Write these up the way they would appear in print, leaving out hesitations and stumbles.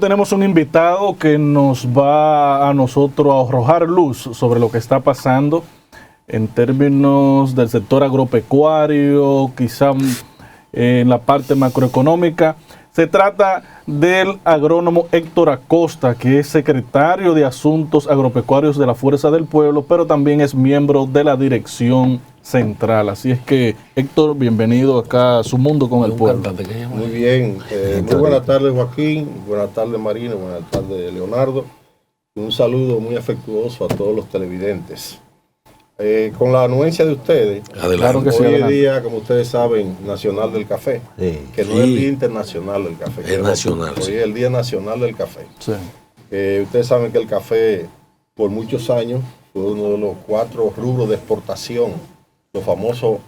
Tenemos un invitado que nos va a nosotros a arrojar luz sobre lo que está pasando en términos del sector agropecuario, quizá en la parte macroeconómica. Se trata del agrónomo Héctor Acosta, que es secretario de Asuntos Agropecuarios de la Fuerza del Pueblo, pero también es miembro de la dirección central. Así es que, Héctor, bienvenido acá a Su Mundo con el Pueblo. Muy bien. Muy buenas tardes, Joaquín. Buenas tardes, Marina. Buenas tardes, Leonardo. Un saludo muy afectuoso a todos los televidentes. Con la anuencia de ustedes, claro que sí, hoy es día, como ustedes saben, nacional del café, que no es el día internacional del café. Es nacional. Hoy es el día nacional del café. Sí. Ustedes saben que el café, por muchos años, fue uno de los 4 rubros de exportación, los famosos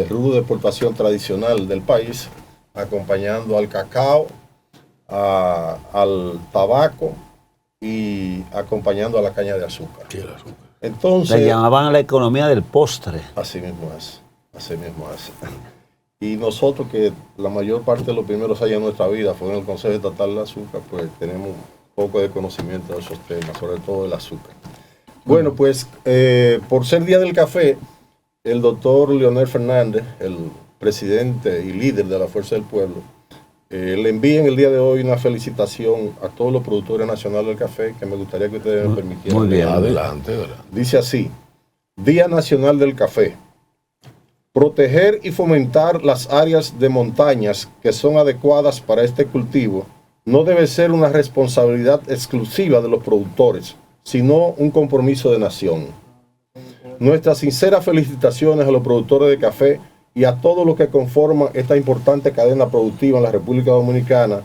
rubros de exportación tradicional del país, acompañando al cacao, al tabaco y acompañando a la caña de azúcar. Sí, el azúcar. Entonces, le llamaban la economía del postre. Así mismo es, así mismo es. Y nosotros, que la mayor parte de los primeros años de nuestra vida fue en el Consejo Estatal del Azúcar, pues tenemos un poco de conocimiento de esos temas, sobre todo del azúcar. Bueno, pues por ser Día del Café, el doctor Leonel Fernández, el presidente y líder de la Fuerza del Pueblo, le envíen el día de hoy una felicitación a todos los productores nacionales del café, que me gustaría que ustedes me permitieran. Muy bien. Adelante. Dice así: Día Nacional del Café. Proteger y fomentar las áreas de montañas que son adecuadas para este cultivo no debe ser una responsabilidad exclusiva de los productores, sino un compromiso de nación. Nuestras sinceras felicitaciones a los productores de café y a todos los que conforman esta importante cadena productiva en la República Dominicana.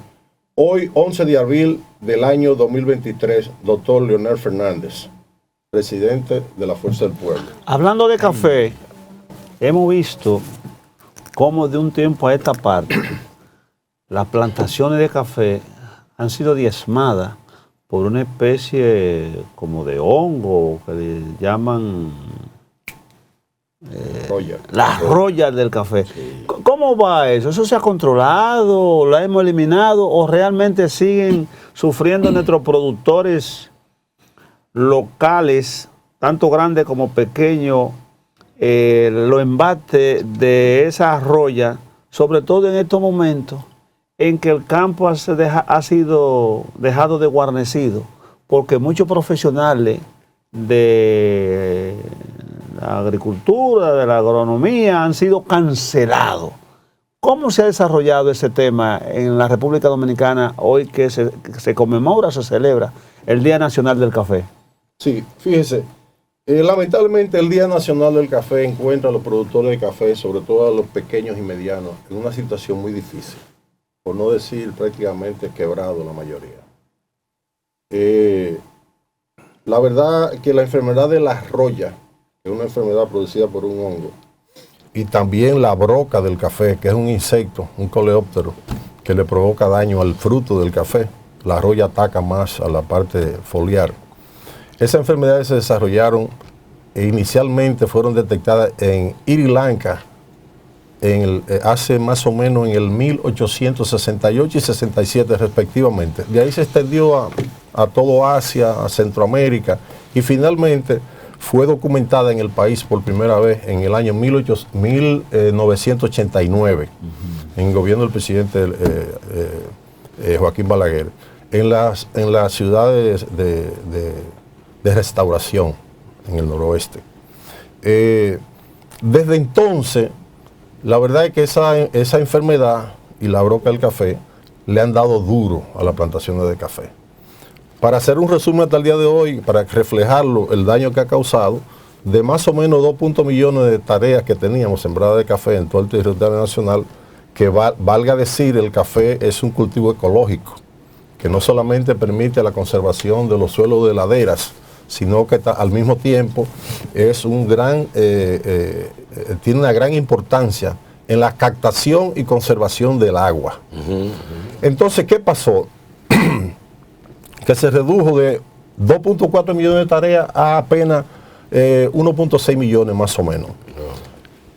Hoy, 11 de abril del año 2023, doctor Leonel Fernández, presidente de la Fuerza del Pueblo. Hablando de café, hemos visto cómo de un tiempo a esta parte las plantaciones de café han sido diezmadas por una especie como de hongo que le llaman las rollas del café. Sí. ¿Cómo va eso? ¿Eso se ha controlado? ¿Lo hemos eliminado? ¿O realmente siguen sufriendo nuestros productores locales, tanto grandes como pequeños, los embates de esas rollas, sobre todo en estos momentos en que el campo ha sido dejado de guarnecido? Porque muchos profesionales de la agricultura, de la agronomía, han sido cancelados. ¿Cómo se ha desarrollado ese tema en la República Dominicana hoy que se conmemora, se celebra el Día Nacional del Café? Sí, fíjese, lamentablemente el Día Nacional del Café encuentra a los productores de café, sobre todo a los pequeños y medianos, en una situación muy difícil, por no decir prácticamente quebrado la mayoría. La verdad que la enfermedad de la roya, que es una enfermedad producida por un hongo, y también la broca del café, que es un insecto, un coleóptero, que le provoca daño al fruto del café. La roya ataca más a la parte foliar. Esas enfermedades se desarrollaron e inicialmente fueron detectadas en Sri Lanka hace más o menos en el 1868 y 67 respectivamente. De ahí se extendió a todo Asia, a Centroamérica, y finalmente fue documentada en el país por primera vez en el año 1989, en el gobierno del presidente Joaquín Balaguer, en las ciudades de Restauración, en el noroeste. Desde entonces, la verdad es que esa enfermedad y la broca del café le han dado duro a las plantaciones de café. Para hacer un resumen hasta el día de hoy, para reflejarlo, el daño que ha causado, de más o menos 2 millones de hectáreas que teníamos sembradas de café en todo el territorio nacional, que valga decir, el café es un cultivo ecológico, que no solamente permite la conservación de los suelos de laderas, sino que al mismo tiempo es tiene una gran importancia en la captación y conservación del agua. Entonces, ¿qué pasó? Que se redujo de 2.4 millones de tareas a apenas 1.6 millones más o menos.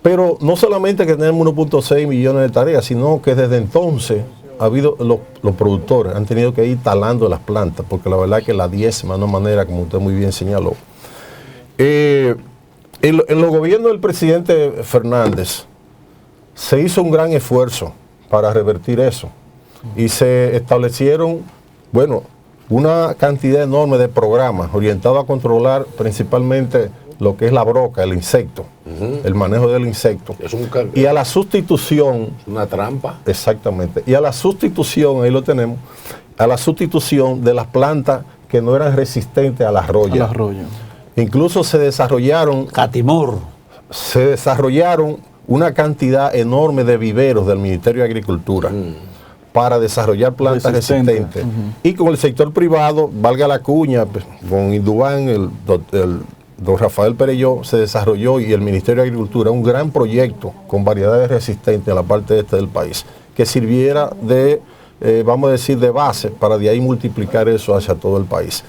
Pero no solamente que tenemos 1.6 millones de tareas, sino que desde entonces los productores han tenido que ir talando las plantas, porque la verdad es que la diezma de una manera, como usted muy bien señaló. En los gobiernos del presidente Fernández se hizo un gran esfuerzo para revertir eso y se establecieron, bueno, una cantidad enorme de programas orientados a controlar principalmente lo que es la broca, el insecto, el manejo del insecto. Y a la sustitución... Una trampa. Exactamente. Y a la sustitución, ahí lo tenemos, a la sustitución de las plantas que no eran resistentes a la roya. Incluso se desarrollaron... Catimor. Se desarrollaron una cantidad enorme de viveros del Ministerio de Agricultura para desarrollar plantas resistentes. Y con el sector privado, valga la cuña, con Indubán, el don Rafael Perelló, se desarrolló, y el Ministerio de Agricultura, un gran proyecto con variedades resistentes a la parte este del país, que sirviera de, vamos a decir, de base para de ahí multiplicar eso hacia todo el país.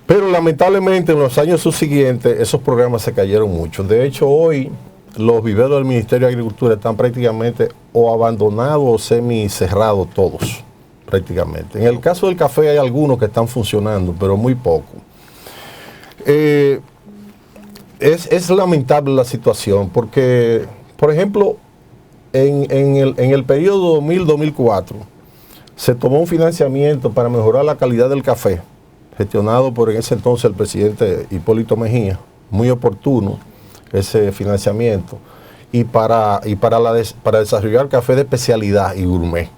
Pero lamentablemente en los años subsiguientes esos programas se cayeron mucho. De hecho, hoy los viveros del Ministerio de Agricultura están prácticamente o abandonados o semi-cerrados todos, prácticamente. En el caso del café hay algunos que están funcionando, pero muy poco. Es lamentable la situación porque, por ejemplo, en el periodo 2000-2004 se tomó un financiamiento para mejorar la calidad del café, gestionado por en ese entonces el presidente Hipólito Mejía, muy oportuno ese financiamiento, y para desarrollar café de especialidad y gourmet.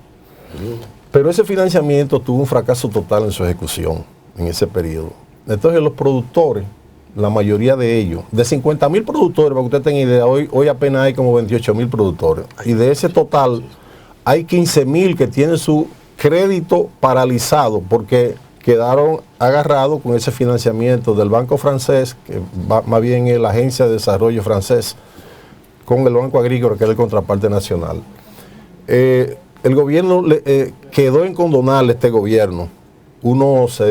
Pero ese financiamiento tuvo un fracaso total en su ejecución en ese periodo. Entonces los productores, la mayoría de ellos, de 50.000 productores, para que usted tenga idea, hoy apenas hay como 28.000 productores. Y de ese total hay 15.000 que tienen su crédito paralizado porque quedaron agarrados con ese financiamiento del Banco Francés, que más bien es la Agencia de Desarrollo Francés, con el Banco Agrícola, que es el contraparte nacional. El gobierno quedó en condonarle, este gobierno, unos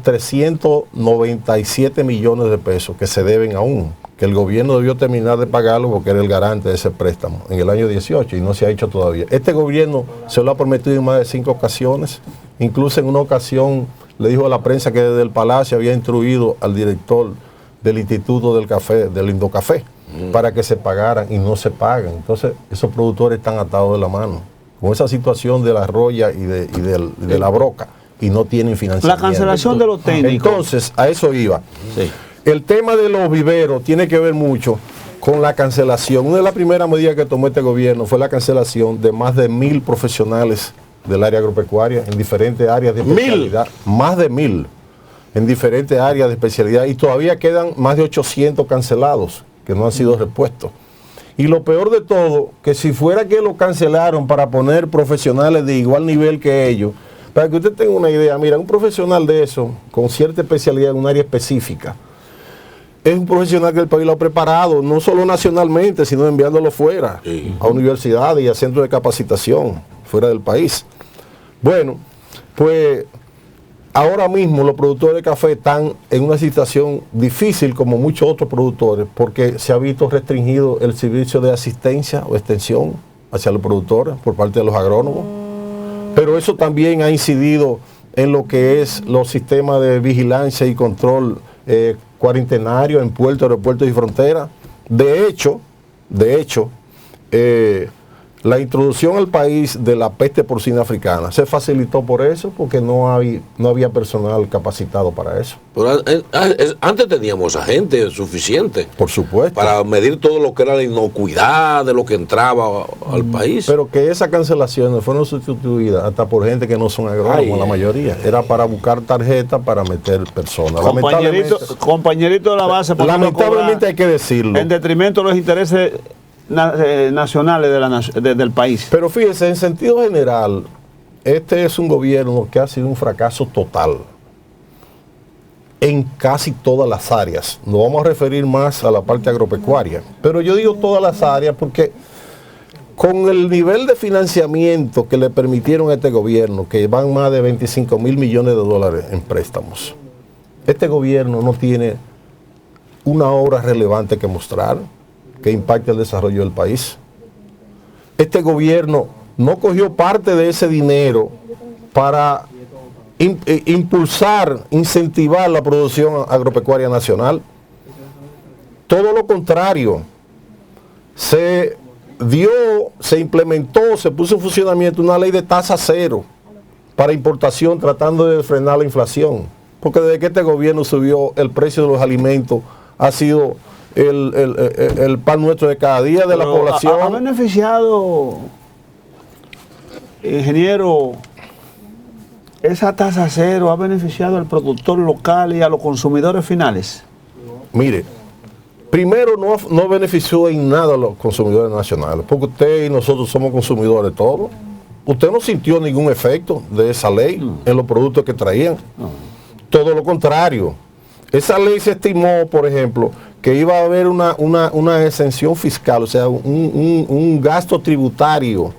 397 millones de pesos que se deben aún, que el gobierno debió terminar de pagarlo porque era el garante de ese préstamo en el año 18 y no se ha hecho todavía. Este gobierno se lo ha prometido en más de 5 ocasiones, incluso en una ocasión le dijo a la prensa que desde el Palacio había instruido al director del Instituto del Café, del Indocafé, para que se pagaran y no se pagan. Entonces esos productores están atados de la mano con esa situación de la roya y de la broca, y no tienen financiamiento. La cancelación de los técnicos. Entonces, a eso iba. Sí. El tema de los viveros tiene que ver mucho con la cancelación. Una de las primeras medidas que tomó este gobierno fue la cancelación de más de 1.000 profesionales del área agropecuaria en diferentes áreas de especialidad. Más de 1.000 en diferentes áreas de especialidad, y todavía quedan más de 800 cancelados que no han sido repuestos. Y lo peor de todo, que si fuera que lo cancelaron para poner profesionales de igual nivel que ellos, para que usted tenga una idea, mira, un profesional de eso, con cierta especialidad en un área específica, es un profesional que el país lo ha preparado, no solo nacionalmente, sino enviándolo fuera, a universidades y a centros de capacitación fuera del país. Bueno, pues ahora mismo los productores de café están en una situación difícil como muchos otros productores, porque se ha visto restringido el servicio de asistencia o extensión hacia los productores por parte de los agrónomos. Pero eso también ha incidido en lo que es los sistemas de vigilancia y control cuarentenario en puertos, aeropuertos y fronteras. De hecho, la introducción al país de la peste porcina africana se facilitó por eso, porque no había personal capacitado para eso. Pero antes teníamos a gente suficiente. Por supuesto. Para medir todo lo que era la inocuidad de lo que entraba al país. Pero que esas cancelaciones fueron sustituidas hasta por gente que no son agrónomos, la mayoría. Era para buscar tarjetas para meter personas. Compañerito de la base. Lamentablemente hay que decirlo. En detrimento de los intereses nacionales del país. Pero fíjese, en sentido general, este es un gobierno que ha sido un fracaso total en casi todas las áreas. Nos vamos a referir más a la parte agropecuaria, pero yo digo todas las áreas porque con el nivel de financiamiento que le permitieron a este gobierno, que van más de 25.000 millones de dólares en préstamos, este gobierno no tiene una obra relevante que mostrar que impacte el desarrollo del país. Este gobierno no cogió parte de ese dinero para impulsar, incentivar la producción agropecuaria nacional. Todo lo contrario, se implementó, se puso en funcionamiento una ley de tasa cero para importación, tratando de frenar la inflación. Porque desde que este gobierno subió el precio de los alimentos, ha sido el pan nuestro de cada día de la población. ¿Ha beneficiado, ingeniero, esa tasa cero ha beneficiado al productor local y a los consumidores finales? Mire, primero no benefició en nada a los consumidores nacionales, porque usted y nosotros somos consumidores todos. Usted no sintió ningún efecto de esa ley en los productos que traían. Todo lo contrario. Esa ley se estimó, por ejemplo, que iba a haber una exención fiscal, o sea, un gasto tributario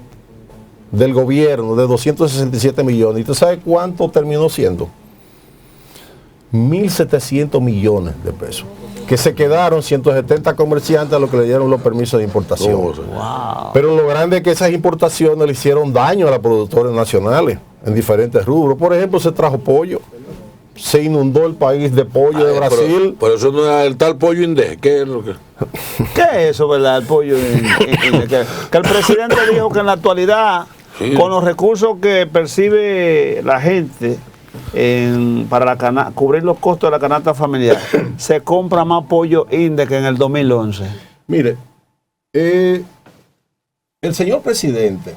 del gobierno de 267 millones. ¿Y usted sabe cuánto terminó siendo? 1.700 millones de pesos. Que se quedaron 170 comerciantes a los que le dieron los permisos de importación. Wow. Pero lo grande es que esas importaciones le hicieron daño a los productores nacionales en diferentes rubros. Por ejemplo, se trajo pollo. Se inundó el país de pollo de Brasil. Pero eso no era el tal pollo indé. ¿Qué es lo que? ¿Qué es eso, verdad? El pollo. Que el presidente dijo que en la actualidad, sí, con los recursos que percibe la gente para cubrir los costos de la canasta familiar, se compra más pollo indé que en el 2011. Mire, el señor presidente,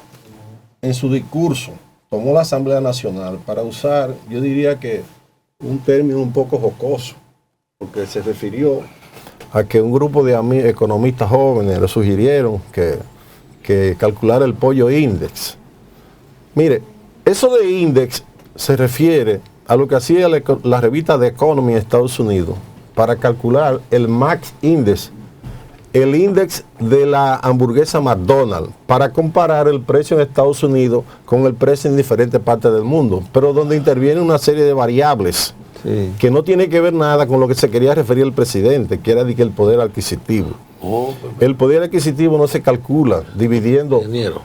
en su discurso, tomó la Asamblea Nacional para usar, yo diría que un término un poco jocoso, porque se refirió a que un grupo de economistas jóvenes le sugirieron que calculara el pollo index. Mire, eso de index se refiere a lo que hacía la revista The Economy en Estados Unidos para calcular el Max Index, el índice de la hamburguesa McDonald's, para comparar el precio en Estados Unidos con el precio en diferentes partes del mundo, pero donde interviene una serie de variables, sí, que no tiene que ver nada con lo que se quería referir el presidente, que era de que el poder adquisitivo. El poder adquisitivo no se calcula dividiendo. Ingeniero,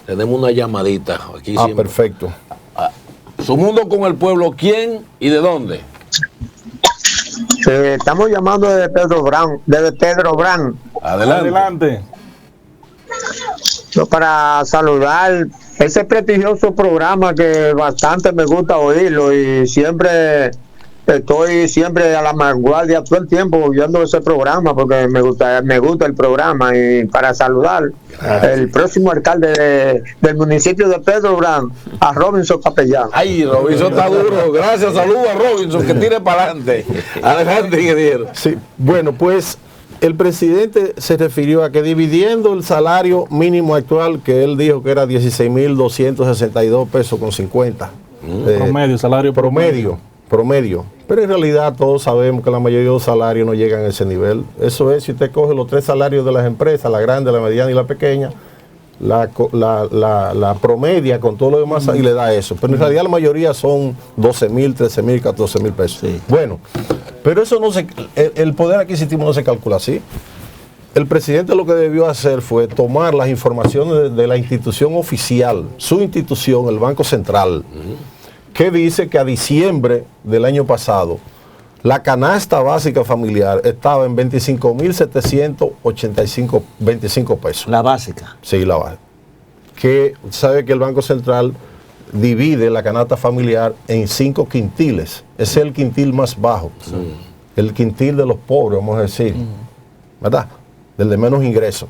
tenemos una llamadita aquí. Perfecto. Su mundo con el pueblo, ¿quién y de dónde? Estamos llamando desde Pedro Brán. Adelante. Para saludar ese prestigioso programa que bastante me gusta oírlo y siempre estoy a la vanguardia todo el tiempo viendo ese programa porque me gusta el programa. Y para saludar el próximo alcalde del municipio de Pedro Brán, a Robinson Capellán. Ay, Robinson está duro. Gracias, saludos a Robinson, que tire para adelante. Adelante, ingeniero. Sí, bueno, pues el presidente se refirió a que dividiendo el salario mínimo actual, que él dijo que era 16.262 pesos con 50. Promedio, salario promedio. Pero en realidad todos sabemos que la mayoría de los salarios no llegan a ese nivel. Eso es, si usted coge los 3 salarios de las empresas, la grande, la mediana y la pequeña, la promedia con todo lo demás y le da eso. Pero en realidad la mayoría son 12.000, 13.000, 14.000 pesos. Sí. Bueno, pero eso no el poder adquisitivo no se calcula así. El presidente lo que debió hacer fue tomar las informaciones de la institución oficial, su institución, el Banco Central, que dice que a diciembre del año pasado la canasta básica familiar estaba en 25.785 pesos. La básica. Sí, la básica. Que sabe que el Banco Central divide la canasta familiar en 5 quintiles. Ese es el quintil más bajo. Sí. El quintil de los pobres, vamos a decir. ¿Verdad? Del de menos ingresos.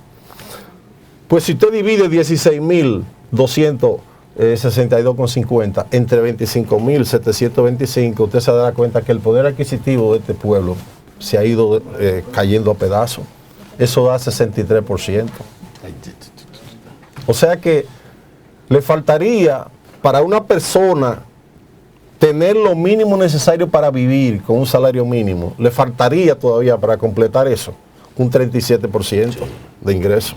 Pues si usted divide 16.262,50 entre 25.725, usted se dará cuenta que el poder adquisitivo de este pueblo se ha ido cayendo a pedazos. Eso da 63%. O sea que le faltaría para una persona tener lo mínimo necesario para vivir con un salario mínimo, le faltaría todavía para completar eso un 37% de ingreso.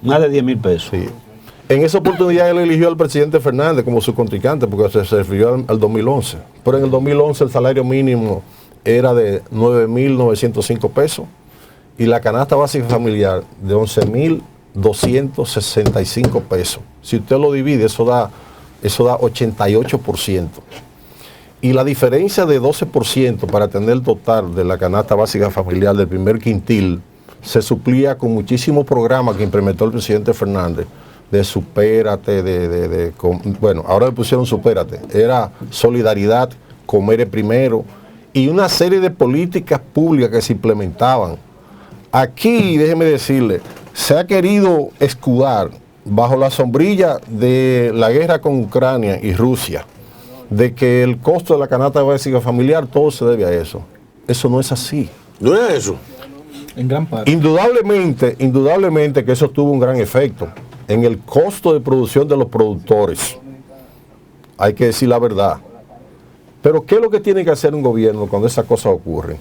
Más de 10.000 pesos. Sí. En esa oportunidad él eligió al presidente Fernández como su contrincante porque se refirió al 2011. Pero en el 2011 el salario mínimo era de 9.905 pesos y la canasta básica familiar de 11.265 pesos. si usted lo divide, eso da 88%. Y la diferencia de 12% para tener el total de la canasta básica familiar del primer quintil se suplía con muchísimos programas que implementó el presidente Fernández, de Supérate, bueno, ahora le pusieron Supérate, era solidaridad, comer primero, y una serie de políticas públicas que se implementaban. Aquí, déjeme decirle, se ha querido escudar bajo la sombrilla de la guerra con Ucrania y Rusia, de que el costo de la canasta básica familiar todo se debe a eso. Eso no es así. No es eso. En gran parte. Indudablemente que eso tuvo un gran efecto en el costo de producción de los productores. Hay que decir la verdad. Pero ¿qué es lo que tiene que hacer un gobierno cuando esas cosas ocurren?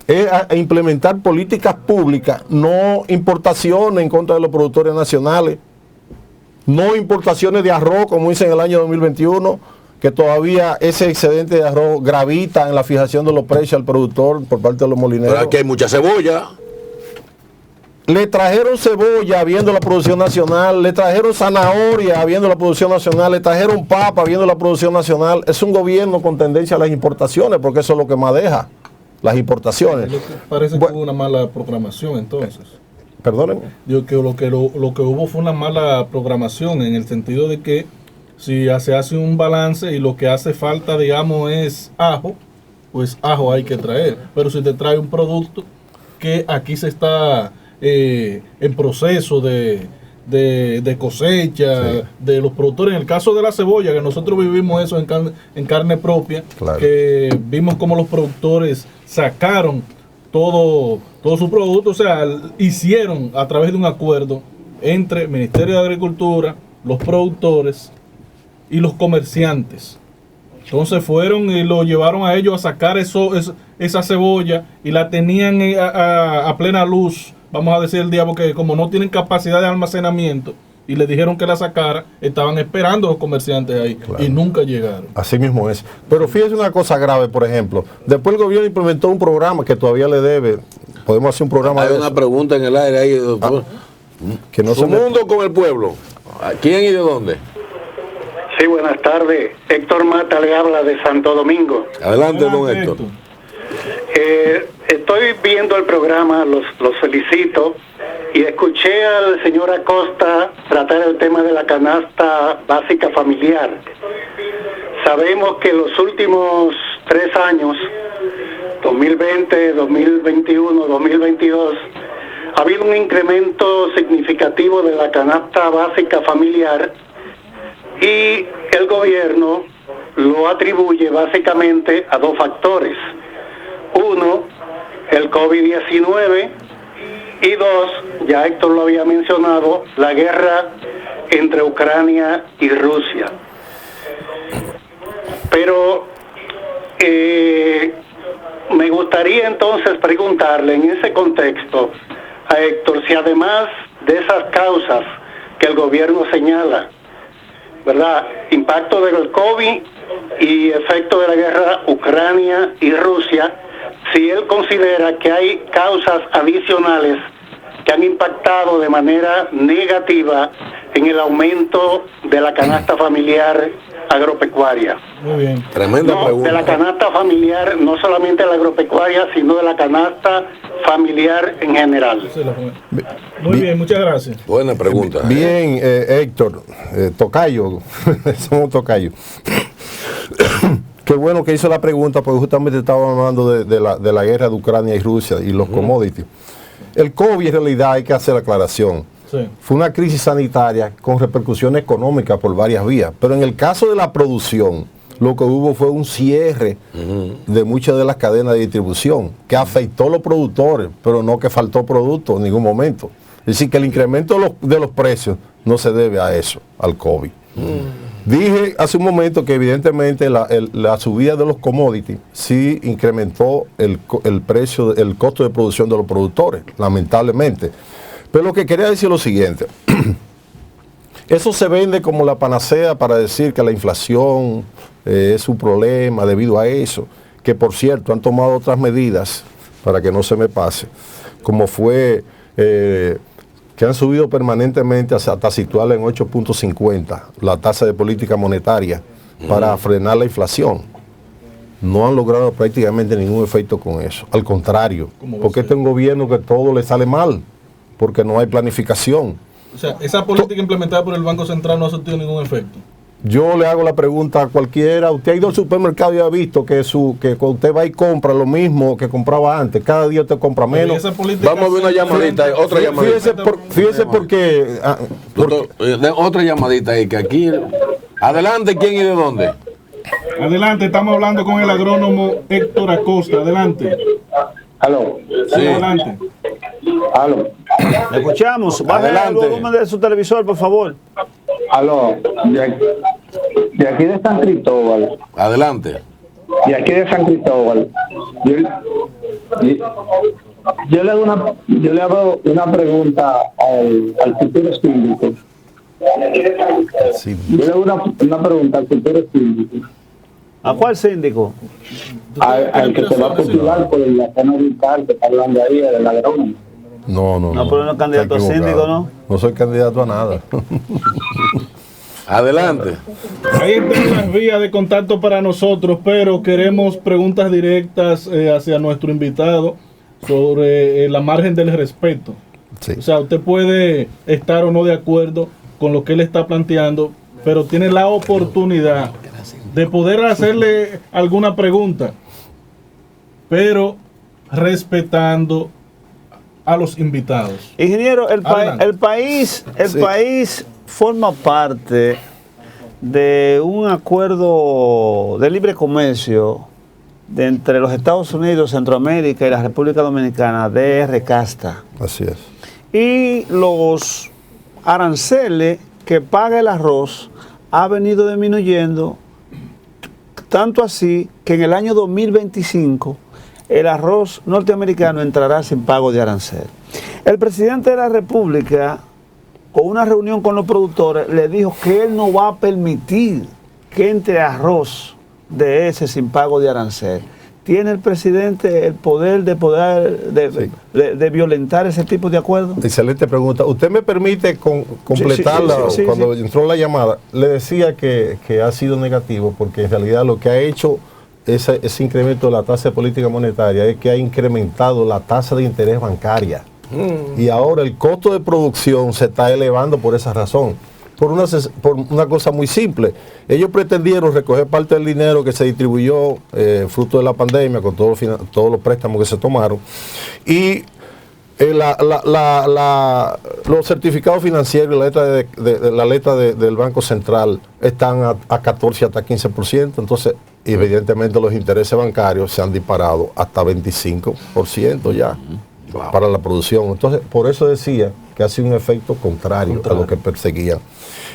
Es implementar políticas públicas, no importaciones en contra de los productores nacionales, no importaciones de arroz como hice en el año 2021, que todavía ese excedente de arroz gravita en la fijación de los precios al productor por parte de los molineros. Pero aquí hay mucha cebolla. Le trajeron cebolla viendo la producción nacional, le trajeron zanahoria viendo la producción nacional, le trajeron papa viendo la producción nacional. Es un gobierno con tendencia a las importaciones, porque eso es lo que más deja, las importaciones. Parece que hubo una mala programación entonces. Perdónenme. Digo que lo que hubo fue una mala programación, en el sentido de que si se hace un balance y lo que hace falta, digamos, es ajo, pues ajo hay que traer. Pero si te trae un producto que aquí se está en proceso de cosecha, sí, de los productores, en el caso de la cebolla, que nosotros vivimos eso en carne propia, claro, que vimos cómo los productores sacaron todo su producto, o sea, hicieron a través de un acuerdo entre el Ministerio de Agricultura, los productores y los comerciantes. Entonces fueron y lo llevaron a ellos a sacar esa cebolla y la tenían a plena luz, vamos a decir el día, porque como no tienen capacidad de almacenamiento y le dijeron que la sacara, estaban esperando los comerciantes ahí, claro, y nunca llegaron. Así mismo es. Pero fíjese una cosa grave, por ejemplo, después el gobierno implementó un programa que todavía le debe, podemos hacer un programa. Hay una pregunta en el aire ahí, doctor. Que no Su mundo con el pueblo. ¿A quién y de dónde? Sí, buenas tardes. Héctor Mata le habla de Santo Domingo. Adelante, don Héctor. Estoy viendo el programa, los felicito, y escuché al señor Acosta tratar el tema de la canasta básica familiar. Sabemos que los últimos 3 años, 2020, 2021, 2022, ha habido un incremento significativo de la canasta básica familiar, y el gobierno lo atribuye básicamente a 2 factores. 1, el COVID-19, y 2, ya Héctor lo había mencionado, la guerra entre Ucrania y Rusia. Pero me gustaría entonces preguntarle en ese contexto a Héctor si además de esas causas que el gobierno señala, ¿verdad?, impacto del COVID y efecto de la guerra Ucrania y Rusia, si él considera que hay causas adicionales que han impactado de manera negativa en el aumento de la canasta familiar agropecuaria. Muy bien. Tremenda pregunta. De la canasta familiar, no solamente de la agropecuaria, sino de la canasta familiar en general. Muy bien, muchas gracias. Buena pregunta. Bien, Héctor, tocayo, somos tocayo. Qué bueno que hizo la pregunta, porque justamente estábamos hablando de la guerra de Ucrania y Rusia y los commodities. El COVID, en realidad, hay que hacer la aclaración. Sí. Fue una crisis sanitaria con repercusiones económicas por varias vías, pero en el caso de la producción, lo que hubo fue un cierre de muchas de las cadenas de distribución, que afectó a los productores, pero no que faltó producto en ningún momento. Es decir, que el incremento de los precios no se debe a eso, al COVID. Dije hace un momento que evidentemente la subida de los commodities sí incrementó el precio, el costo de producción de los productores, lamentablemente. Pero lo que quería decir es lo siguiente. Eso se vende como la panacea para decir que la inflación es un problema debido a eso, que por cierto han tomado otras medidas para que no se me pase, como fue que que han subido permanentemente hasta situarla en 8.50, la tasa de política monetaria, para frenar la inflación. No han logrado prácticamente ningún efecto con eso. Al contrario, porque este es un gobierno que todo le sale mal, porque no hay planificación. O sea, esa política implementada por el Banco Central no ha surtido ningún efecto. Yo le hago la pregunta a cualquiera. Usted ha ido al supermercado y ha visto que cuando usted va y compra lo mismo que compraba antes. Cada día usted compra menos. Vamos a ver una llamadita, otra llamadita. Fíjese porque... Otra llamadita ahí, que aquí... Adelante, ¿quién y de dónde? Adelante, estamos hablando con el agrónomo Héctor Acosta. Adelante. Aló. Sí. Adelante. Aló. Le escuchamos. Baje el volumen de su televisor, por favor. Aló. De aquí de San Cristóbal. Adelante. De aquí de San Cristóbal. Yo le hago una pregunta al futuro síndico. Sí. Yo le hago una pregunta al futuro síndico. ¿A cuál síndico? Al que se va a postular por la zona vital que está hablando ahí, del agrónomo. No, pero no es candidato a síndico, ¿no? No soy candidato a nada. Adelante. Ahí están las vías de contacto para nosotros, pero queremos preguntas directas hacia nuestro invitado sobre la margen del respeto. Sí. O sea, usted puede estar o no de acuerdo con lo que él está planteando, pero tiene la oportunidad de poder hacerle alguna pregunta, pero respetando a los invitados. Ingeniero, el país forma parte de un acuerdo de libre comercio entre los Estados Unidos, Centroamérica y la República Dominicana, DR-CASTA. Así es. Y los aranceles que paga el arroz ha venido disminuyendo, tanto así que en el año 2025 el arroz norteamericano entrará sin pago de arancel. El presidente de la República, con una reunión con los productores, le dijo que él no va a permitir que entre arroz de ese sin pago de arancel. ¿Tiene el presidente el poder de violentar ese tipo de acuerdos? Excelente pregunta. ¿Usted me permite completarla? Cuando entró la llamada, le decía que ha sido negativo, porque en realidad lo que ha hecho ese incremento de la tasa de política monetaria es que ha incrementado la tasa de interés bancaria. Y ahora el costo de producción se está elevando por esa razón. Por una cosa muy simple. Ellos pretendieron recoger parte del dinero que se distribuyó fruto de la pandemia con todos los préstamos que se tomaron, y los certificados financieros y la letra del Banco Central están a 14 hasta 15%, entonces evidentemente los intereses bancarios se han disparado hasta 25% ya para la producción. Entonces, por eso decía que ha sido un efecto contrario a lo que perseguían.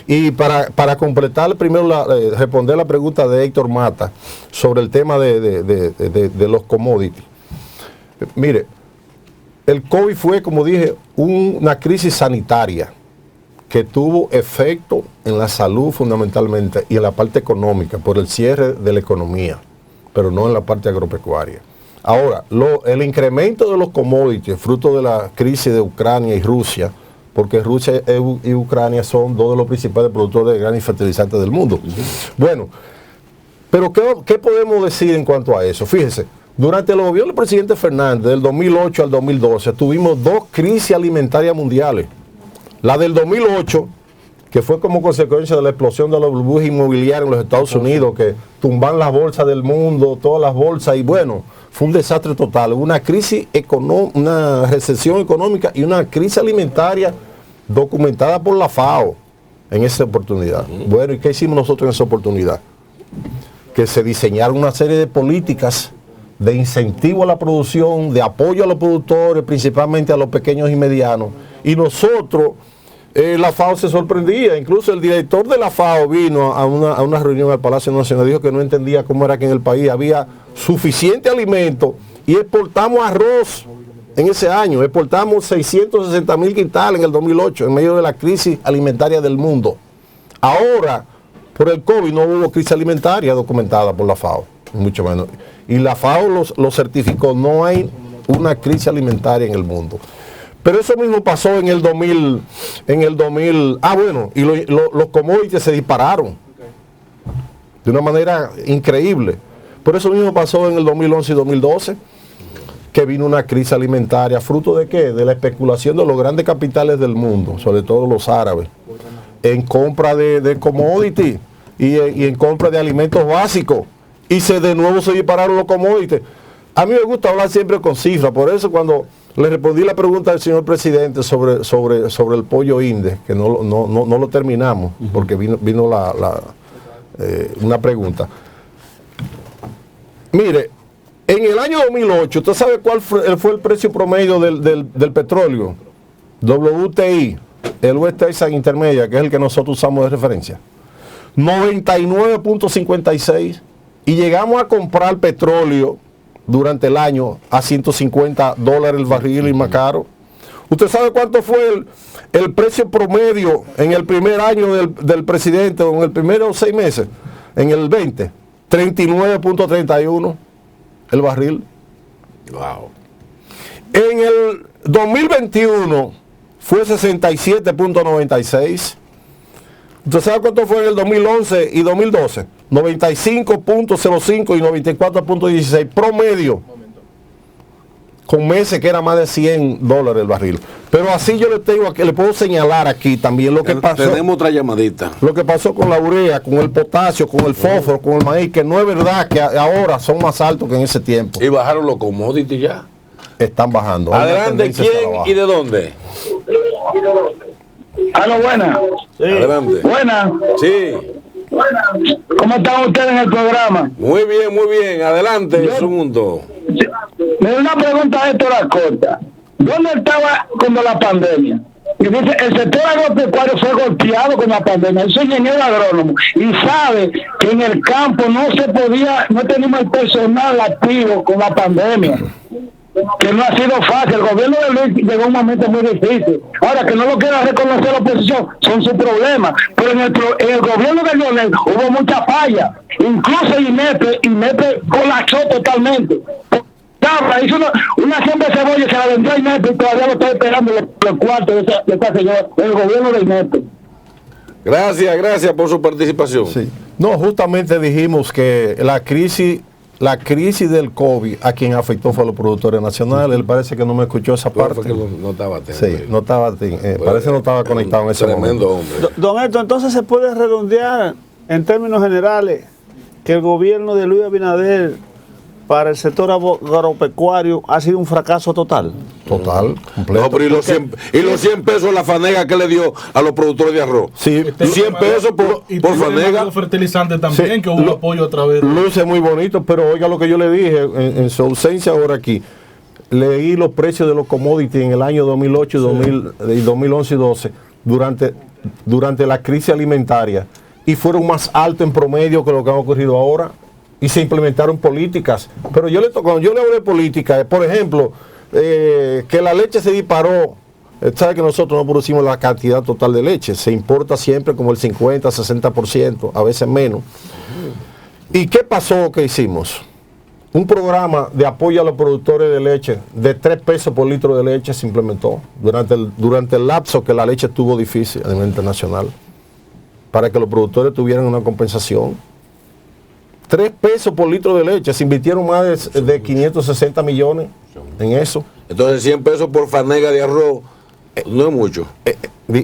Y para completar, primero responder la pregunta de Héctor Mata sobre el tema de los commodities. Mire, el COVID fue, como dije, una crisis sanitaria que tuvo efecto en la salud fundamentalmente y en la parte económica por el cierre de la economía, pero no en la parte agropecuaria. Ahora, el incremento de los commodities, fruto de la crisis de Ucrania y Rusia, porque Rusia y Ucrania son dos de los principales productores de granos y fertilizantes del mundo. Bueno, pero ¿qué podemos decir en cuanto a eso? Fíjense, durante el gobierno del presidente Fernández, del 2008 al 2012, tuvimos dos crisis alimentarias mundiales. La del 2008, que fue como consecuencia de la explosión de la burbuja inmobiliaria en los Estados Unidos, que tumban las bolsas del mundo, todas las bolsas, y bueno, fue un desastre total. Una crisis una recesión económica y una crisis alimentaria documentada por la FAO en esa oportunidad. Bueno, ¿y qué hicimos nosotros en esa oportunidad? Que se diseñaron una serie de políticas de incentivo a la producción, de apoyo a los productores, principalmente a los pequeños y medianos. Y nosotros, la FAO se sorprendía, incluso el director de la FAO vino a una reunión al Palacio Nacional, dijo que no entendía cómo era que en el país había suficiente alimento y exportamos arroz en ese año, exportamos 660,000 quintales en el 2008, en medio de la crisis alimentaria del mundo. Ahora, por el COVID no hubo crisis alimentaria documentada por la FAO, mucho menos. Y la FAO lo certificó, no hay una crisis alimentaria en el mundo. Pero eso mismo pasó en el 2000, y los commodities se dispararon de una manera increíble. Por eso mismo pasó en el 2011 y 2012, que vino una crisis alimentaria, fruto de qué? De la especulación de los grandes capitales del mundo, sobre todo los árabes, en compra de commodities y en compra de alimentos básicos. Y de nuevo se dispararon los commodities. A mí me gusta hablar siempre con cifras, por eso cuando le respondí la pregunta del señor presidente sobre el pollo Indes, que no lo terminamos, porque vino una pregunta. Mire, en el año 2008, ¿usted sabe cuál fue el precio promedio del petróleo? WTI, el West Texas Intermedia, que es el que nosotros usamos de referencia. 99.56, y llegamos a comprar petróleo durante el año a $150 el barril y más caro. ¿Usted sabe cuánto fue el precio promedio en el primer año del presidente, o en el primero 6 meses? En el 20, 39.31 el barril. Wow. En el 2021 fue 67.96. ¿Usted sabe cuánto fue en el 2011 y 2012? 95.05 y 94.16 promedio, con meses que era más de $100 el barril. Pero así yo le puedo señalar aquí también lo que pasó. Tenemos otra llamadita. Lo que pasó con la urea, con el potasio, con el fósforo, con el maíz, que no es verdad que ahora son más altos que en ese tiempo. Y bajaron los commodities ya. Están bajando. Adelante, ¿quién y de dónde? Aló, buena. Sí. Adelante. Buena. Sí. ¿Cómo están ustedes en el programa? Muy bien. Adelante, segundo. Me da una pregunta a Héctor Acosta. ¿Dónde estaba cuando la pandemia? Y dice, el sector agropecuario fue golpeado con la pandemia. Él es ingeniero agrónomo y sabe que en el campo no teníamos el personal activo con la pandemia. Que no ha sido fácil. El gobierno de Luis llegó a un momento muy difícil. Ahora, que no lo quiera reconocer la oposición, son sus problemas. Pero en el gobierno de Leonel hubo mucha falla. Incluso INEP colapsó totalmente. Hizo una siembra de cebolla, se la vendió a INEP y todavía lo está esperando los cuartos de esta señora, el gobierno de INEP. Gracias por su participación. Sí. No, justamente dijimos que la crisis del COVID a quien afectó fue a los productores nacionales. Él parece que no me escuchó esa parte. Que no estaba atento. Sí, no estaba parece que no estaba conectado en ese tremendo momento. Hombre. Don Héctor, entonces se puede redondear en términos generales que el gobierno de Luis Abinader para el sector agropecuario ha sido un fracaso total. Total, completo. No, pero y los 100 pesos la fanega que le dio a los productores de arroz. Sí, 100 pesos por fanega. Los fertilizantes también, sí, que hubo apoyo a través de... Luce muy bonito, pero oiga lo que yo le dije en su ausencia ahora aquí. Leí los precios de los commodities en el año 2008 y 2011 y 12 durante la crisis alimentaria, y fueron más altos en promedio que lo que ha ocurrido ahora, y se implementaron políticas. Pero cuando yo le hablo de política, por ejemplo, que la leche se disparó. Sabe que nosotros no producimos la cantidad total de leche, se importa siempre como el 50, 60%, a veces menos. ¿Y qué pasó que hicimos? Un programa de apoyo a los productores de leche de 3 pesos por litro de leche se implementó durante el lapso que la leche estuvo difícil a nivel internacional, para que los productores tuvieran una compensación. 3 pesos por litro de leche, se invirtieron más de 560 millones en eso. Entonces 100 pesos por fanega de arroz no es mucho.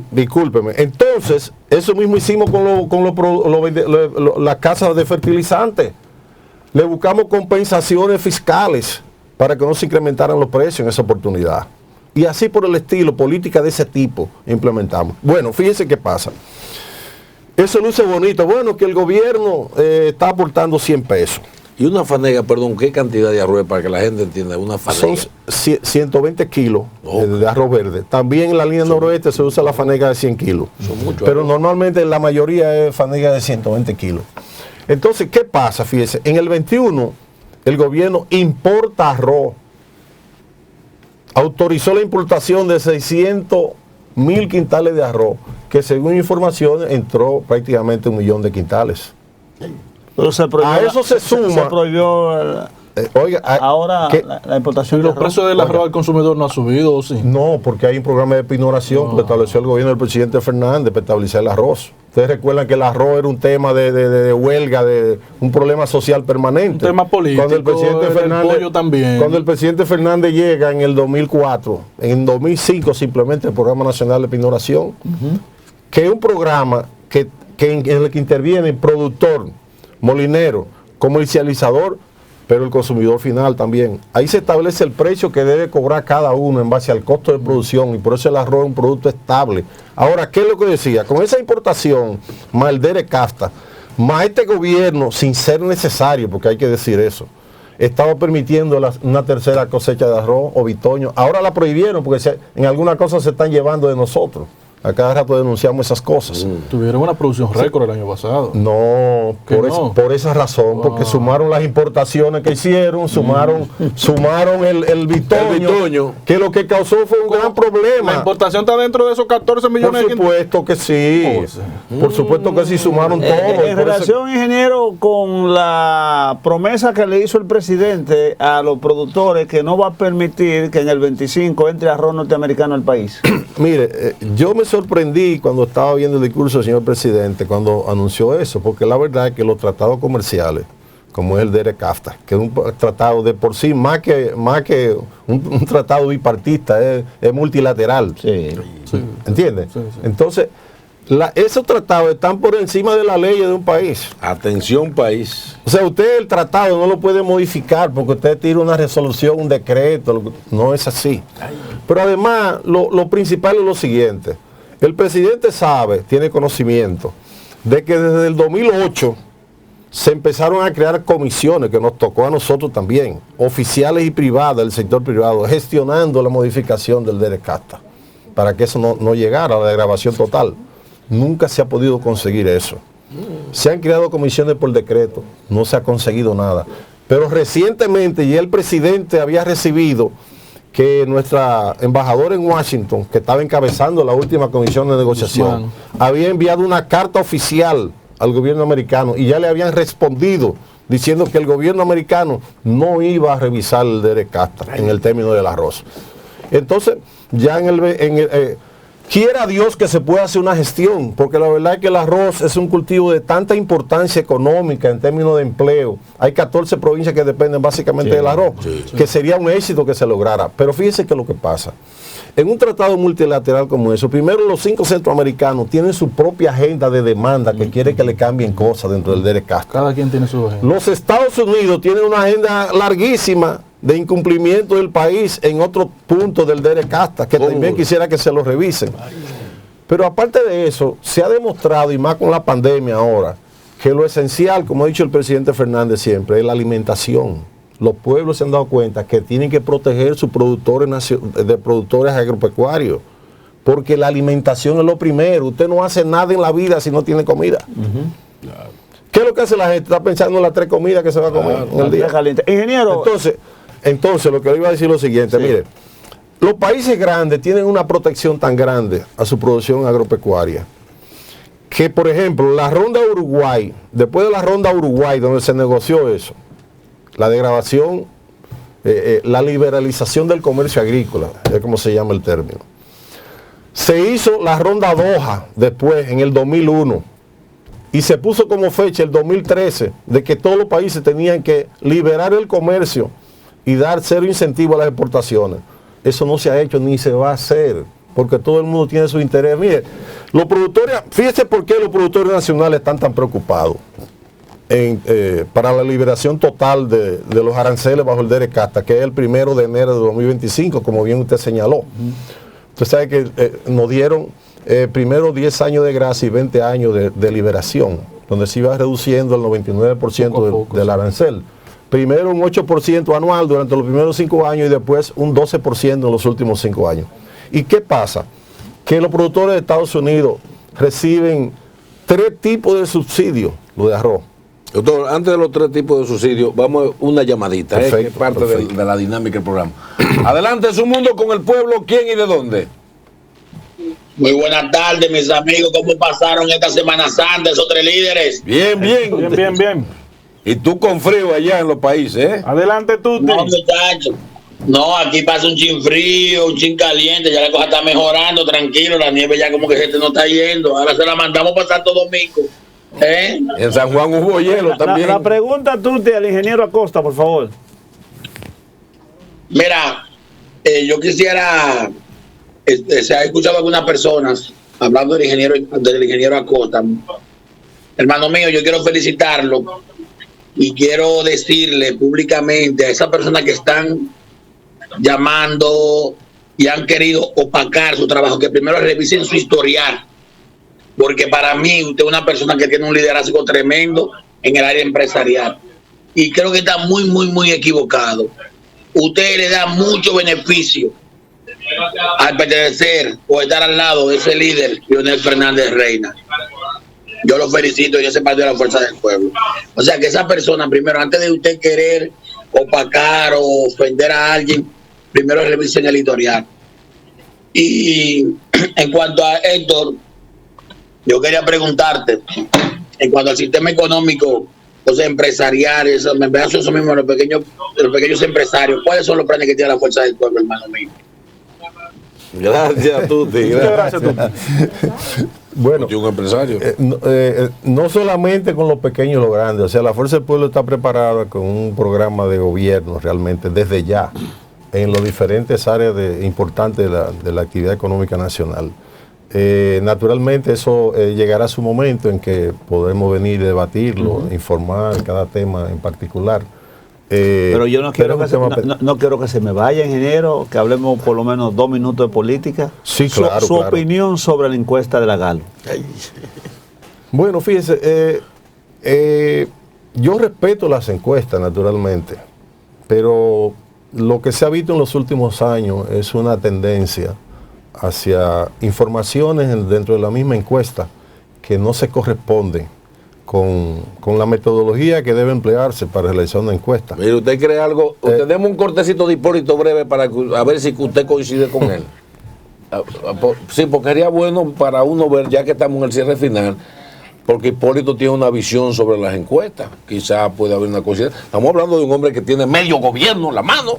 Discúlpeme. Entonces, eso mismo hicimos con las casas de fertilizantes. Le buscamos compensaciones fiscales para que no se incrementaran los precios en esa oportunidad. Y así por el estilo, política de ese tipo implementamos. Bueno, fíjense qué pasa. Eso luce bonito. Bueno, que el gobierno está aportando 100 pesos. Y una fanega, perdón, ¿qué cantidad de arroz para que la gente entienda? Una fanega. Son 120 kilos de arroz verde. También en la línea noroeste se usa la fanega de 100 kilos. Pero normalmente la mayoría es fanega de 120 kilos. Entonces, ¿qué pasa? Fíjese, en el 21 el gobierno importa arroz. Autorizó la importación de 600,000 quintales de arroz, que según información entró prácticamente 1 millón de quintales. Pero se prohibió, a eso se suma. Se prohibió Oiga, Ahora la importación ¿Y los precios del arroz al consumidor no ha subido o sí? No, porque hay un programa de pignoración que estableció el gobierno del presidente Fernández para estabilizar el arroz. Ustedes recuerdan que el arroz era un tema de huelga, de un problema social permanente. Un tema político, cuando el presidente Fernández, pollo también. Cuando el presidente Fernández llega en el 2004, en 2005 simplemente el Programa Nacional de Pignoración, que es un programa en el que interviene productor, molinero, comercializador, pero el consumidor final también. Ahí se establece el precio que debe cobrar cada uno en base al costo de producción y por eso el arroz es un producto estable. Ahora, ¿qué es lo que decía? Con esa importación, más el DERECAFTA, más este gobierno, sin ser necesario, porque hay que decir eso, estaba permitiendo una tercera cosecha de arroz o bitoño. Ahora la prohibieron porque en algunas cosas se están llevando de nosotros. A cada rato denunciamos esas cosas. Tuvieron una producción récord el año pasado. No, por esa razón, porque sumaron las importaciones que hicieron, sumaron el bitoño, que lo que causó fue un gran problema. La importación está dentro de esos 14 millones. Por supuesto que sí. Por supuesto que sí, sumaron todo. En relación, ingeniero, con la promesa que le hizo el presidente a los productores que no va a permitir que en el 25 entre arroz norteamericano al país. Mire, yo me sorprendí cuando estaba viendo el discurso del señor presidente cuando anunció eso, porque la verdad es que los tratados comerciales, como es el DERECAFTA, que es un tratado de por sí más que un tratado bipartista, es multilateral. Sí. ¿Entiendes? Sí. Entonces, esos tratados están por encima de la ley de un país. Atención, país. O sea, usted el tratado no lo puede modificar porque usted tira una resolución, un decreto, no es así. Pero además, lo principal es lo siguiente. El presidente sabe, tiene conocimiento, de que desde el 2008 se empezaron a crear comisiones, que nos tocó a nosotros también, oficiales y privadas del sector privado, gestionando la modificación del DERECAFTA, para que eso no llegara a la degradación total. Nunca se ha podido conseguir eso. Se han creado comisiones por decreto, no se ha conseguido nada. Pero recientemente ya el presidente había recibido que nuestra embajadora en Washington, que estaba encabezando la última comisión de negociación, había enviado una carta oficial al gobierno americano y ya le habían respondido diciendo que el gobierno americano no iba a revisar el DERECAFTA en el término del arroz. Entonces, ya quiera Dios que se pueda hacer una gestión, porque la verdad es que el arroz es un cultivo de tanta importancia económica en términos de empleo. Hay 14 provincias que dependen básicamente del arroz, que sería un éxito que se lograra. Pero fíjense que lo que pasa, en un tratado multilateral como eso, primero los 5 centroamericanos tienen su propia agenda de demanda que quiere que le cambien cosas dentro del DERECAFTA. Cada quien tiene su agenda. Los Estados Unidos tienen una agenda larguísima de incumplimiento del país en otro punto del DERECAFTA, que también quisiera que se lo revisen. Pero aparte de eso, se ha demostrado, y más con la pandemia ahora, que lo esencial, como ha dicho el presidente Fernández siempre, es la alimentación. Los pueblos se han dado cuenta que tienen que proteger sus productores agropecuarios, porque la alimentación es lo primero. Usted no hace nada en la vida si no tiene comida. ¿Qué es lo que hace la gente? Está pensando en las 3 comidas que se va a comer en el día. Ingeniero. Entonces, lo que le iba a decir es lo siguiente, mire, los países grandes tienen una protección tan grande a su producción agropecuaria, que por ejemplo, la ronda Uruguay, después de la ronda Uruguay, donde se negoció eso, la degradación, la liberalización del comercio agrícola, es como se llama el término, se hizo la ronda Doha después, en el 2001, y se puso como fecha el 2013, de que todos los países tenían que liberar el comercio y dar 0 incentivo a las exportaciones. Eso no se ha hecho ni se va a hacer, porque todo el mundo tiene su interés. Mire, los productores, fíjese por qué los productores nacionales están tan preocupados para la liberación total de los aranceles bajo el DERECAFTA, que es el 1 de enero de 2025, como bien usted señaló. Usted sabe que nos dieron primero 10 años de gracia y 20 años de liberación, donde se iba reduciendo el 99% del arancel. Primero un 8% anual durante los primeros 5 años y después un 12% en los últimos 5 años. ¿Y qué pasa? Que los productores de Estados Unidos reciben 3 tipos de subsidios, lo de arroz. Doctor, antes de los 3 tipos de subsidios, vamos a una llamadita, Perfecto, que es parte de la dinámica del programa. Adelante, es un mundo con el pueblo, ¿quién y de dónde? Muy buenas tardes, mis amigos. ¿Cómo pasaron esta Semana Santa, esos 3 líderes? Bien. Bien. Y tú con frío allá en los países, ¿eh? Adelante, Tuti. No, muchachos. No, aquí pasa un chin frío, un chin caliente, ya la cosa está mejorando, tranquilo, la nieve ya como que se no está yendo. Ahora se la mandamos para Santo Domingo. En San Juan hubo hielo también. La pregunta, Tuti, al ingeniero Acosta, por favor. Mira, yo quisiera, se ha escuchado algunas personas hablando del ingeniero Acosta. Hermano mío, yo quiero felicitarlo y quiero decirle públicamente a esas personas que están llamando y han querido opacar su trabajo, que primero revisen su historial, porque para mí usted es una persona que tiene un liderazgo tremendo en el área empresarial y creo que está muy equivocado. Usted le da mucho beneficio al pertenecer o estar al lado de ese líder, Leonel Fernández Reina. Yo lo felicito y ese parte de la fuerza del pueblo. O sea que esa persona, primero, antes de usted querer opacar o ofender a alguien, primero revisen el historial. Y en cuanto a Héctor, yo quería preguntarte, en cuanto al sistema económico, los empresariales, me veas eso mismo, los pequeños empresarios, ¿cuáles son los planes que tiene la fuerza del pueblo, hermano mío? Gracias, Tuti. Gracias, Tuti. Bueno, un empresario. No solamente con los pequeños y los grandes, o sea, la Fuerza del Pueblo está preparada con un programa de gobierno realmente desde ya en las diferentes áreas importantes de la actividad económica nacional. Naturalmente eso llegará a su momento en que podemos venir a debatirlo, informar cada tema en particular. Pero yo no quiero, no quiero que se me vaya, ingeniero, que hablemos por lo menos 2 minutos de política. Sí, claro. Su opinión sobre la encuesta de la Galo. Bueno, fíjese, yo respeto las encuestas, naturalmente, pero lo que se ha visto en los últimos años es una tendencia hacia informaciones dentro de la misma encuesta que no se corresponden con la metodología que debe emplearse para realizar una encuesta. Mire, ¿usted cree algo? Usted deme un cortecito de Hipólito breve para a ver si usted coincide con él. Sí, porque sería bueno para uno ver, ya que estamos en el cierre final, porque Hipólito tiene una visión sobre las encuestas. Quizá puede haber una coincidencia. Estamos hablando de un hombre que tiene medio gobierno en la mano.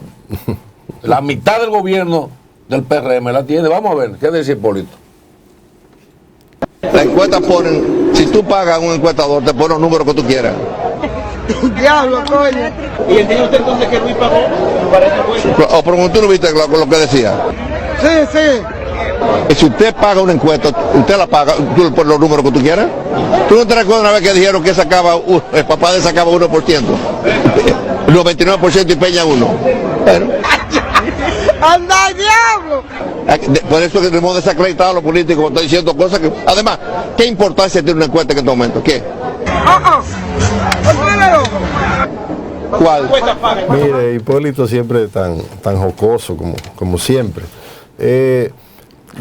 La mitad del gobierno del PRM la tiene. Vamos a ver, ¿qué dice Hipólito? La encuesta ponen, si tú pagas a un encuestador, te pone los números que tú quieras. Diablo, coño. ¿Y entiende usted entonces que Luis pagó? O pero tú no viste lo que decía. Sí. Y si usted paga una encuesta, usted la paga, tú le pones los números que tú quieras. ¿Tú no te recuerdas una vez que dijeron que el papá de sacaba 1%? 99% y Peña 1%. Bueno. ¡Anda, diablo! Por eso que debemos desacreditar a los políticos, estoy diciendo cosas que... Además, ¿qué importancia tiene una encuesta en este momento? ¿Qué? ¿Cuál? Mire, Hipólito siempre tan jocoso como siempre.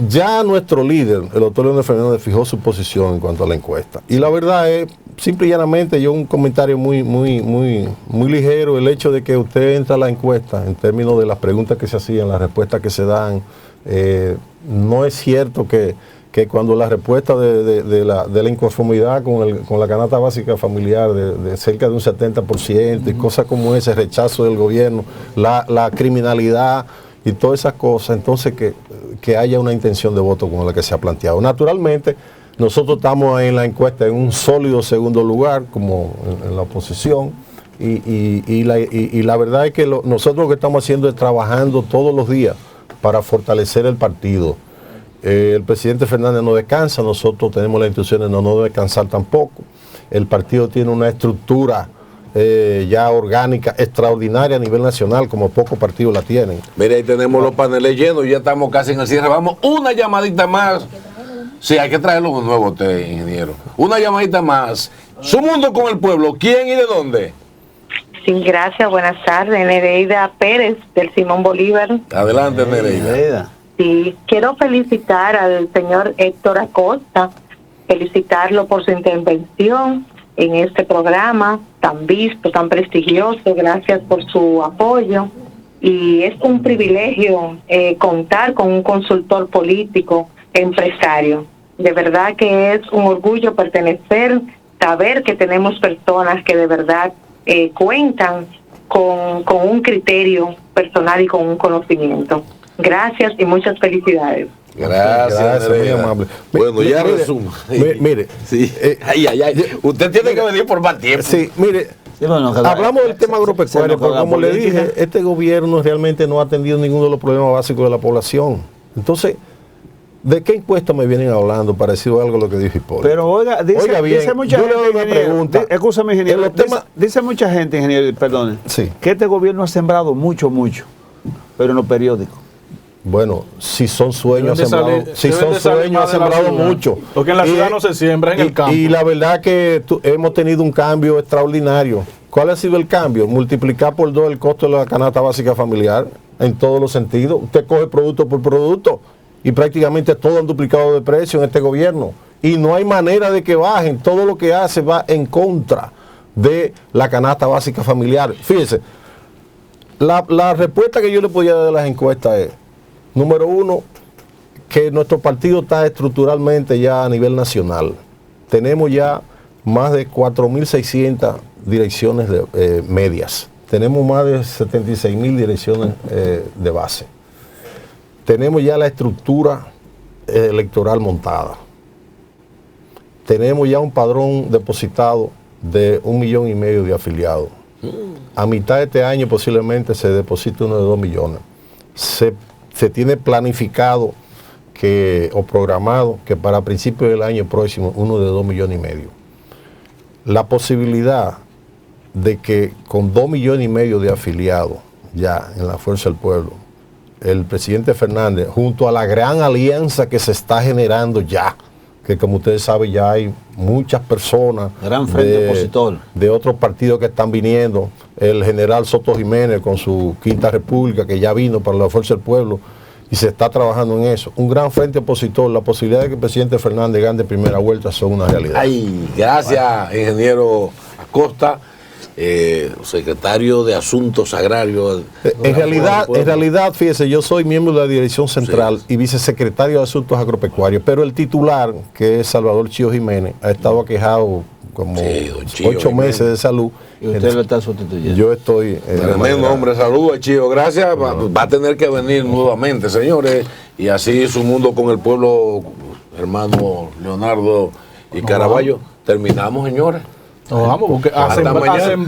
Ya nuestro líder, el doctor Leonel Fernández, fijó su posición en cuanto a la encuesta. Y la verdad es, simple y llanamente, yo un comentario muy ligero, el hecho de que usted entra a la encuesta en términos de las preguntas que se hacían, las respuestas que se dan. No es cierto que cuando la respuesta de la inconformidad con la canasta básica familiar de cerca de un 70% y cosas como ese, rechazo del gobierno, la criminalidad y todas esas cosas, entonces que haya una intención de voto como la que se ha planteado. Naturalmente, nosotros estamos en la encuesta en un sólido segundo lugar, como en la oposición, y la verdad es que nosotros lo que estamos haciendo es trabajando todos los días para fortalecer el partido. El presidente Fernández no descansa, nosotros tenemos las instrucciones de no descansar tampoco. El partido tiene una estructura ya orgánica, extraordinaria a nivel nacional, como pocos partidos la tienen. Mire, ahí tenemos los paneles llenos, ya estamos casi en el cierre. Vamos, una llamadita más. Sí, hay que traerlo de nuevo usted, ingeniero. Una llamadita más. Su mundo con el pueblo, ¿quién y de dónde? Sí, gracias, buenas tardes. Nereida Pérez, del Simón Bolívar. Adelante, Nereida. Sí, quiero felicitar al señor Héctor Acosta, felicitarlo por su intervención en este programa tan visto, tan prestigioso. Gracias por su apoyo. Y es un privilegio contar con un consultor político, empresario. De verdad que es un orgullo pertenecer, saber que tenemos personas que de verdad cuentan con un criterio personal y con un conocimiento. Gracias y muchas felicidades. Gracias, muy amable. Bueno, ya resumo. Mire, sí. Usted tiene que venir por más tiempo. Sí, mire, hablamos del tema agropecuario, pero como le dije, este gobierno realmente no ha atendido ninguno de los problemas básicos de la población. Entonces, ¿de qué impuestos me vienen hablando? Parecido a algo a lo que dijo Hipólito. Pero oiga, dice mucha yo le doy gente, una pregunta. Escúchame, ingeniero. Dice mucha gente, ingeniero, perdone, que este gobierno ha sembrado mucho, pero en los periódicos. Bueno, si son sueños, ha sembrado mucho. Porque en la ciudad no se siembra, en el campo. Y la verdad que hemos tenido un cambio extraordinario. ¿Cuál ha sido el cambio? Multiplicar por 2 el costo de la canasta básica familiar en todos los sentidos. Usted coge producto por producto y prácticamente todo han duplicado de precio en este gobierno. Y no hay manera de que bajen. Todo lo que hace va en contra de la canasta básica familiar. Fíjese, la respuesta que yo le podía dar de las encuestas es: número 1, que nuestro partido está estructuralmente ya a nivel nacional. Tenemos ya más de 4.600 direcciones medias. Tenemos más de 76.000 direcciones de base. Tenemos ya la estructura electoral montada. Tenemos ya un padrón depositado de 1,5 millones de afiliados. A mitad de este año posiblemente se deposite uno de 2 millones. Se tiene planificado o programado que para principios del año próximo uno de 2,5 millones. La posibilidad de que con 2,5 millones de afiliados ya en la Fuerza del Pueblo, el presidente Fernández, junto a la gran alianza que se está generando ya, que como ustedes saben ya hay muchas personas gran frente opositor de otros partidos que están viniendo, el general Soto Jiménez con su Quinta República que ya vino para la Fuerza del Pueblo y se está trabajando en eso, un gran frente opositor. La posibilidad de que el presidente Fernández gane primera vuelta son una realidad. Ay, gracias, ingeniero Acosta, secretario de Asuntos Agrarios. En realidad, fíjese, yo soy miembro de la dirección central y vicesecretario de Asuntos Agropecuarios, pero el titular, que es Salvador Chío Jiménez, ha estado aquejado como 8 meses de salud. Y usted lo está sustituyendo. Yo estoy... Tremendo hombre, saludos, Chío, gracias. Va a tener que venir nuevamente, señores, y así su mundo con el pueblo, hermano Leonardo y Caraballo. Terminamos, señores. Nos vamos, porque hasta mañana.